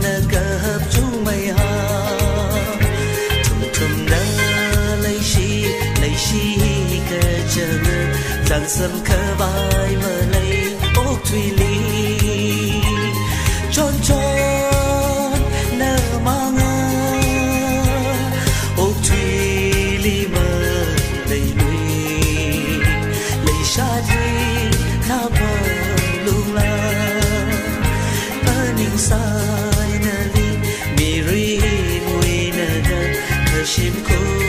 na ka hấp chú mày ha thum thum na lấy shi ka chân rằng sâm khơ vai mơ lấy ốc thủy ly tròn tròn nở mang ốc thủy ly mơ lấy nuôi lấy xa đi na bờ lung la burning sai na li mi ri mui na da thơ shim cô